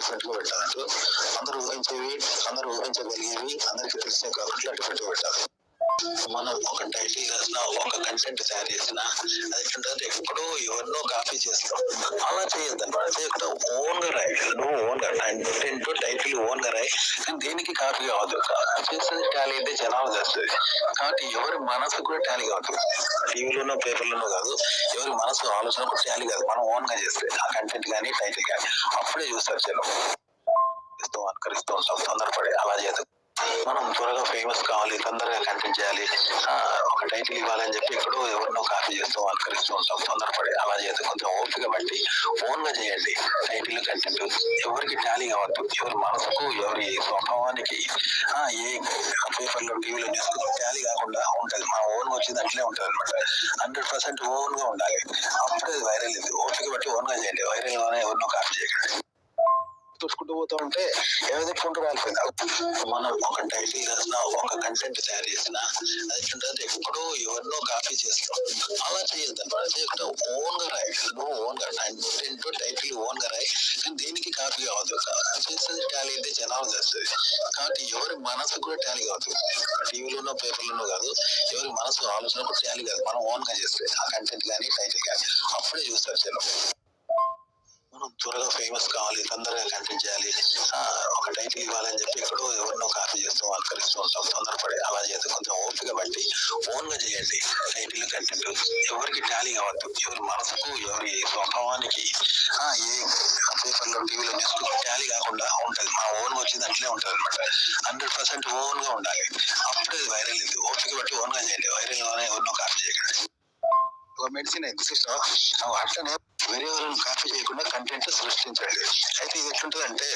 Different గా పెట్టాలంటూ అందరూ ఊహించేవి, అందరూ ఊహించగలిగేవి, అందరికీ తెలిసిన కాకుండా డిఫరెంట్ గా పెట్టాలి. మనం ఒక టైటిల్ రాసిన, ఒక కంటెంట్ తయారు చేసిన, అది ఎట్లుంటే ఎక్కడో ఎవరినో కాపీ చేస్తాం. అలా చేయొద్దు అనమాట. ఇక్కడ ఓన్ గా రాయి, నువ్వు ఓన్ గా కంటెంట్ టైటిల్ ఓన్ గా రాయి, కానీ దేనికి కాపీ కావద్దు. చేసేది టాలీ అయితే జనాలు చేస్తుంది కాబట్టి ఎవరి మనసు కూడా టాలీ కావద్దు. టీవీలోనో పేపర్లోనో కాదు, ఎవరి మనసు ఆలోచన కూడా టాలీ కాదు. మనం ఓన్ గా చేస్తే ఆ కంటెంట్ కానీ టైటిల్ కానీ అప్పుడే చూస్తారు జనం. అనుకరిస్తూ ఉంటాం తొందరపడి. అలా చేయదు. మనం త్వరగా ఫేమస్ కావాలి, తొందరగా కంటెంట్ చేయాలి, ఒక టైటిల్ ఇవ్వాలని చెప్పి ఎక్కడో ఎవరినో కాపీ చేస్తూ అనుకరిస్తూ ఉంటాం తొందరపడి. అలా చేయదు. కొంచెం ఓపిక బట్టి ఓన్ గా చేయండి. టైటిల్ కంటెంట్ ఎవరికి టాలీ కావద్దు. ఎవరి మనసుకు, ఎవరి స్వభావానికి ఏ పేపర్లో టీవీలో న్యూస్ టాలీ కాకుండా ఉంటది. మన ఓన్ వచ్చింది అట్లే ఉంటది అనమాట. 100% ఓన్ గా ఉండాలి. అప్పుడే వైరల్ ఇది. ఓపిక బట్టి ఓన్ గా చేయండి. వైరల్ గానే ఎవరినో కాపీ చేయకండి. చూసుకుంటూ పోతూ ఉంటే ఏదైతే ఫోటో రాలిపోయింది. మనం ఒక టైటిల్ రాసిన, ఒక కంటెంట్ తయారు చేసిన, అది ఎట్లుంటే ఎక్కడో ఎవరినో కాపీ చేస్తాం. అలా చేయొద్దు అనమాట. ఇక్కడ ఓన్ గా రాయి, నువ్వు ఓన్ గా కంటెంట్ టైటిల్ ఓన్ గా రాయి, కానీ దేనికి కాపీ కావద్దు. చేసేది టాలీ అయితే జనాలు చేస్తుంది కాబట్టి ఎవరి మనసు కూడా టాలీ కావద్దు. టీవీలోనో పేపర్లోనో కాదు, ఎవరి మనసు ఆలోచన కూడా టాలీ కాదు. మనం ఓన్ గా చేస్తే ఆ కంటెంట్ కానీ టైటిల్ కానీ అప్పుడే చూస్తారు జనం. మనం త్వరగా ఫేమస్ కావాలి, తొందరగా కంటెంట్ చేయాలి, ఒక టైటిల్ ఇవ్వాలని చెప్పి ఎక్కడో ఎవరినో కాపీ చేస్తూ అనుకరిస్తూ ఉంటాం తొందరపడి. అలా చేస్తే కొంచెం ఓపిక బట్టి ఓన్ గా చేయండి. టైటిల్ కంటెంట్ ఎవరికి టాలీ కావద్దు. ఎవరి మనసుకు, ఎవరి స్వభావానికి ఏ పేపర్లో టీవీలో న్యూస్ టాలీ కాకుండా ఉంటది. మన ఓన్ వచ్చింది అట్లే ఉంటది అనమాట. 100% ఓన్ గా ఉండాలి. అప్పుడే వైరల్ ఇది. ఓపిక బట్టి ఓన్ గా చేయండి. వైరల్ గానే ఎవరినో కాపీ చేయకండి. మెడిసిన్ అట్లనే వేరే వాళ్ళని కాపీ చేయకుండా కంటెంట్ సృష్టించండి. అయితే ఇది ఎట్లుంటది అంటే,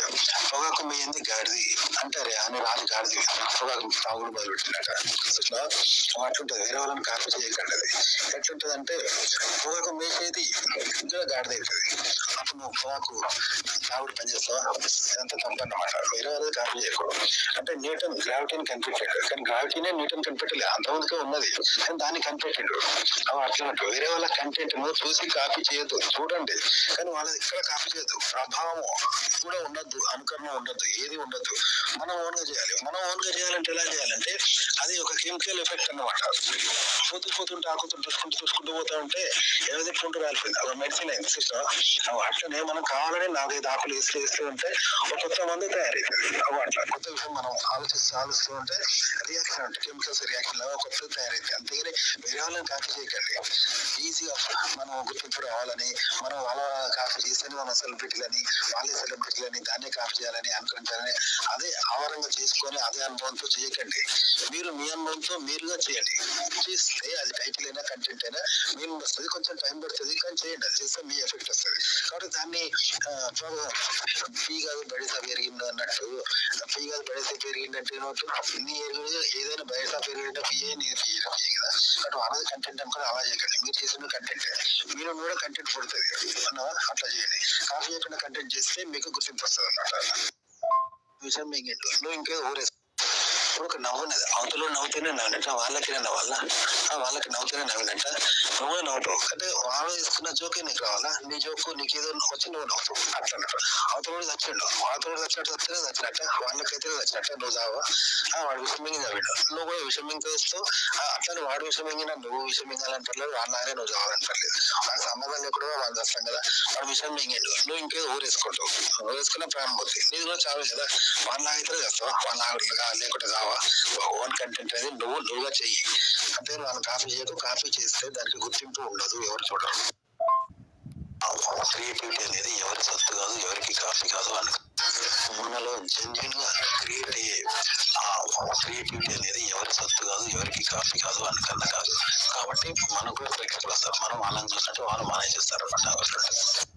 పొగాకు మేయింది గాడిది అంటారే అని రాజు గాడిది పొగాకు తాగుడు మొదలు పెట్టినట్ట. అట్లుంటది. వేరే వాళ్ళని కాపీ చేయకండి. అది ఎట్లుంటది అంటే, పొగాకు మేసేది ఇంకా గాడిద అవుతుంది. అప్పుడు నువ్వు పొగాకు తాగుడు పని చేస్తావా? ఎంత తప్పన్నమాట. వేరే వాళ్ళది కాపీ చేయకూడదు. అంటే న్యూటన్ గ్రావిటీని కనిపెట్టాడు, కానీ గ్రావిటీనే న్యూటన్ కనిపెట్టలే. అంతమందికే ఉన్నది, కానీ దాన్ని కనిపెట్టాడు. అట్లా వేరే వాళ్ళ కంటెంట్ ను చూసి కాపీ చేయొద్దు. చూడండి, కానీ వాళ్ళది ఇక్కడ కాపీ చేయొద్దు. ప్రభావం కూడా ఉండద్దు, అనుకరణ ఉండద్దు, ఏది ఉండద్దు. మనం ఓన్ గా చేయాలి. మనం ఓన్ గా చేయాలంటే ఎలా చేయాలంటే, అది ఒక కెమికల్ ఎఫెక్ట్ అన్నమాట. పోతుంటే ఆకుతుంటే చూసుకుంటూ పోతా ఉంటే ఏదైతే ఫుడ్ రాలిపోయింది. అలా మెడిసిన్ అయింది సిస్టర్. అట్లనే మనం కావాలని 4-5 ఆకులు వేస్తూ ఉంటే ఒక కొత్త మందు తయారైతుంది. అట్లా కొత్త విషయం మనం ఆలోచిస్తూ ఉంటే రియాక్షన్ అంటే కెమికల్స్ రియాక్షన్ లాగా కొత్తది తయారైంది. అంతేగాని వేరే వాళ్ళని కాపీ చేయకండి. ఈజీగా మనం గుర్తింపు రావాలని, మనం వాళ్ళ కాపీ చేస్తేనే మనం సెలబ్రిటీలని, వాళ్ళే సెలబ్రిటీలని, దాన్నే కాపీ చేయాలని అనుకుంటారని అదే ఆవరంగా చేసుకొని అదే అనుభవంతో చేయకండి. మీరు మీ అనుభవంతో మీరుగా చేయండి. చేస్తే అది టైటిల్ అయినా కంటెంట్ అయినా మీరు వస్తుంది. కొంచెం టైం పడుతుంది, కానీ చేయండి. అది చేస్తే మీ ఎఫెక్ట్ వస్తుంది. కాబట్టి దాన్ని ఫీ కాదు బడిసా పెరిగింది అన్నట్టు, ఫీ కాదు బడిసా పెరిగిందంటే నీ ఏదైనా బడిసా పెరిగిందంటే ఫీ నీ ఫీ కదా. అటు వాళ్ళది కంటెంట్ అనుకుని అలా చేయకండి. మీరు చేసిన కంటెంట్ మీరు కూడా కంటెంట్ పడుతుంది అట్లా చేయండి. కాపీ చేయకుండా కంటెంట్ చేస్తే మీకు గుర్తింపు వస్తుంది అన్నమాట. విషయం మీకు నువ్వు ఇంకేదో ఊరేసు ఇప్పుడు ఒక నవ్వున్నది, అవతల నవ్వుతూనే నవ్వినట్ట, వాళ్ళకి నవ్వాలా, వాళ్ళకి నవ్వుతూనే నవ్వినట్ట నువ్వే నవ్వుతావు. అంటే వాళ్ళు ఇస్తున్న జోకే నీకు రావాలా, నీ జోకు నీకు ఏదో వచ్చి నువ్వు నవ్వుతావు. అట్లా అవతల చచ్చిండు, అవతల చచ్చినట్టు వస్తేనే చచ్చినట్ట, వాళ్ళకైతే చచ్చినట్ట నువ్వు చావా. వాడు విషయం మింగి చదివాడు, నువ్వు కూడా విషయం మింగి వస్తావు. అట్లా వాడు విషయం మింగినా నువ్వు విషయం మింగాలంటలేదు, వాళ్ళలాగే నువ్వు చావాలంటలేదు. వాళ్ళ సంబంధం లేకుండా వాళ్ళు వస్తాం కదా. వాడు విషయం మింగిండు, నువ్వు ఇంకేదో ఊరేసుకుంటావు. ఊరేసుకున్న ప్రాణం పోతుంది, నీది కూడా చావే కదా. వాళ్ళలాగైతే చేస్తావా, వాళ్ళ లేకుంటే చావా. ఓన్ కంటెంట్ అనేది నువ్వుగా చెయ్యి. అంటే వాళ్ళు కాపీ చేయకు. కాపీ చేస్తే దానికి గుర్తింపు ఉండదు, ఎవరు చూడరు. క్రియేటివిటీ అనేది ఎవరి సొత్తు కాదు, ఎవరికి కాపీ కాదు అని మనలో జెన్యున్ గా క్రియేట్ అయ్యే క్రియేటివిటీ అనేది ఎవరి సొత్తు కాదు, ఎవరికి కాపీ కాదు అనుకన్నా కాదు. కాబట్టి మనకు కూడా ప్రేక్షకులు వస్తారు. మనం వాళ్ళని చూసినట్టు వాళ్ళు మానే చేస్తారు అన్నమాట.